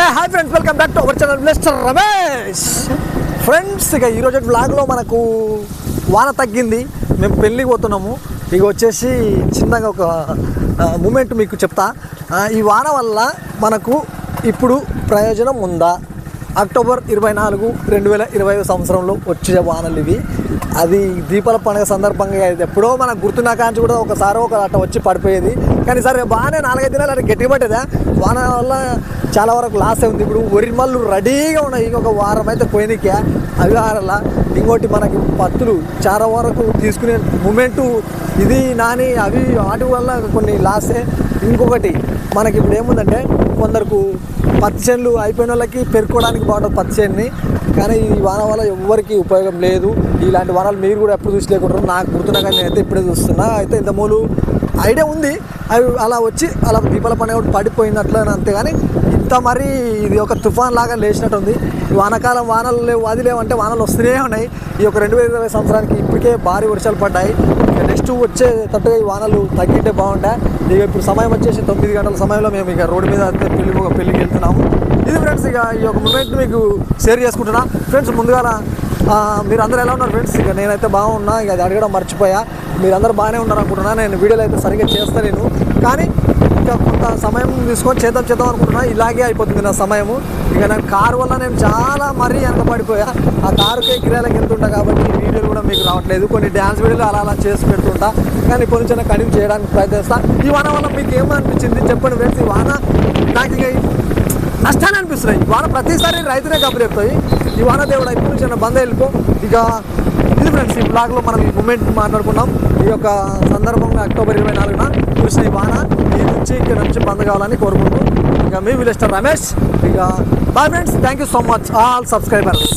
Hi friends, welcome back to our channel mister Ramesh. Friends, ఇక ఈరోజు వ్లాగ్లో మనకు వాన తగ్గింది, మేము పెళ్ళికి పోతున్నాము. ఇక వచ్చేసి చిన్నగా ఒక మూమెంట్ మీకు చెప్తా. ఈ వాన వల్ల మనకు ఇప్పుడు ప్రయోజనం ఉందా? అక్టోబర్ 24, 2020 సంవత్సరంలో వచ్చే వానలు ఇవి. అది దీపాల పండుగ సందర్భంగా ఎప్పుడో మనకు గుర్తున్న కాంచి కూడా ఒకసారి అట్ట వచ్చి పడిపోయేది. కానీ సరే బాగానే 4-5 దినాలు అట్లా గట్టిగా పట్టేదా. వాన వల్ల చాలా వరకు లాస్ ఉంది. ఇప్పుడు వరిమల్లు రెడీగా ఉన్నాయి, ఇంకొక వారం అయితే పోయినకే అవి ఆరలా. ఇంకోటి మనకి పత్తులు చాలా వరకు తీసుకునే మూమెంటు ఇది నాని అవి వాటి వల్ల కొన్ని లాసే. ఇంకొకటి మనకి ఇప్పుడు ఏముందంటే కొందరికి పత్తి చేనులు అయిపోయిన వాళ్ళకి పెరుకోవడానికి బాగుంటుంది పత్తి చేనుని. కానీ ఈ వాన వల్ల ఎవ్వరికి ఉపయోగం లేదు. ఇలాంటి వానాలు మీరు కూడా ఎప్పుడు చూసి లేకుంటారు. నాకు గుర్తున్నా కానీ నేనైతే ఇప్పుడే చూస్తున్నా. అయితే ఇంత మూలు ఐడియా ఉంది, అవి అలా వచ్చి అలా దీపాల పండుగ పడిపోయినట్లు అంతేగాని ఇంత మరీ ఇది ఒక తుఫాన్ లాగా లేచినట్టుంది. వానాకాలం వానలు లేవు, అది లేవంటే వానలు వస్తూనే ఉన్నాయి. ఈ యొక్క 2020 సంవత్సరానికి ఇప్పటికే భారీ వర్షాలు పడ్డాయి. నెక్స్ట్ వచ్చే తట్టుగా ఈ వానలు తగ్గింటే బాగుంటాయి. ఇక ఇప్పుడు సమయం వచ్చేసి 9 గంటల సమయంలో మేము ఇక రోడ్డు మీద పెళ్ళికి వెళ్తున్నాము. ఇది ఫ్రెండ్స్, ఇక ఈ యొక్క మూమెంట్ మీకు షేర్ చేసుకుంటున్నా. ఫ్రెండ్స్, ముందుగా మీరు అందరూ ఎలా ఉన్నారు ఫ్రెండ్స్? ఇక నేనైతే బాగున్నా, ఇక అది అడగడం మర్చిపోయా. మీరందరూ బాగానే ఉన్నారు అనుకుంటున్నా. నేను వీడియోలో అయితే సరిగ్గా చేస్తాను నేను, కానీ ఇంకా కొంత సమయం తీసుకొని చేద్దాం అనుకుంటున్నా. ఇలాగే అయిపోతుంది నా సమయము. ఇక నాకు కారు వల్ల నేను చాలా మరీ వెనకబడిపోయా. ఆ కారుకే కిరాయిలకు వెళ్తుంటా కాబట్టి వీడియోలు కూడా మీకు రావట్లేదు. కొన్ని డ్యాన్స్ వీడియోలు అలా చేసి పెడుతుంటా, కానీ కొంచెం కంటిన్యూ చేయడానికి ప్రయత్నిస్తాను. ఈ వాన వల్ల మీకు ఏమనిపించింది చెప్పండి ఫ్రెండ్స్. ఈ వాన నాకు ఇక నష్టాన్ని అనిపిస్తున్నాయి. ఈ వాన ప్రతిసారి రైతునే కబురు చెప్తాయి. ఈ వాన దేవుడు ఇప్పుడు నుంచి బంద్ వెళ్ళిపో. ఇక ఇది ఫ్రెండ్స్, ఈ బ్లాగ్లో మనం ఈ మూమెంట్ మాట్లాడుకున్నాం. ఈ యొక్క సందర్భంగా అక్టోబర్ 24న కురిసిన ఈ వాన ఇక్కడ నుంచి బంద్ కావాలని కోరుకుంటూ ఇక మీ మిస్టర్ రమేష్. ఇక bye friends, thank you so much all subscribers.